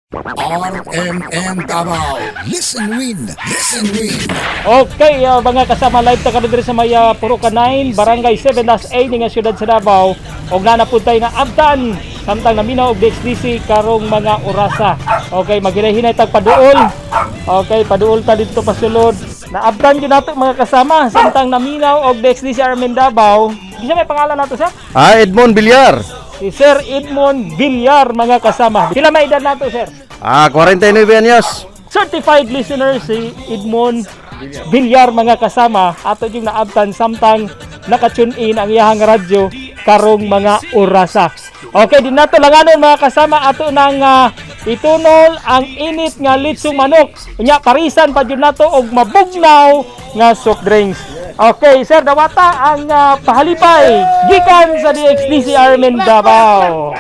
RMN Davao. Listen win. Listen win. Okay, mga kasama live ta kami diri sa may Puruca 9, Barangay 7-A nga siyudad sa Davao. Og nanapuntay nga abtan samtang naminaw og DXDC karong mga orasa. Okay, maghinay-hinay tag paduol. Okay, paduol ta dito pasulod. Naabtan gyud nato mga kasama samtang naminaw og DXDC RMN Davao. Gisa may pangalan nato sa? Edmond Villar. Si Sir Edmond Villar mga kasama. Sila may edad nato, sir? 49 anyos. Certified listener si Edmond Villar mga kasama. Ato yung naabtan samtang nakatune in ang iyahang radyo karong mga orasa. Okay, din nato langanon mga kasama ato nang itunol ang init nga litsong manok. Unya parisan pa jud nato og mabugnaw nga soft drinks. Okay, sir, dawata ang pahalipay gikan sa DXDC RMN Davao.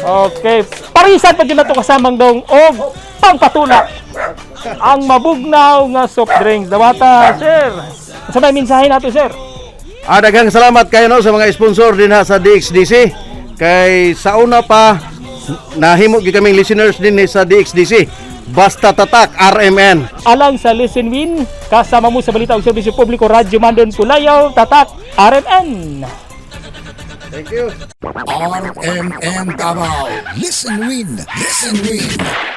Okay, parisan pa jud nato kasamang dong og pangpatulak ang mabugnaw nga soft drinks. Dawata, sir. Sa may mensahe nato, sir? Daghang salamat kayo no sa mga sponsor din ha sa DXDC. Kay sa una pa nahimo gyud kaming listeners din sa DXDC. Basta tatak RMN. Alang sa Listen Win, kasama mo sa Balita ug Serbisyo Publiko Radyo Mandon Pulayaw, tatak RMN. Thank you. RMN Davao. Listen win. Listen win.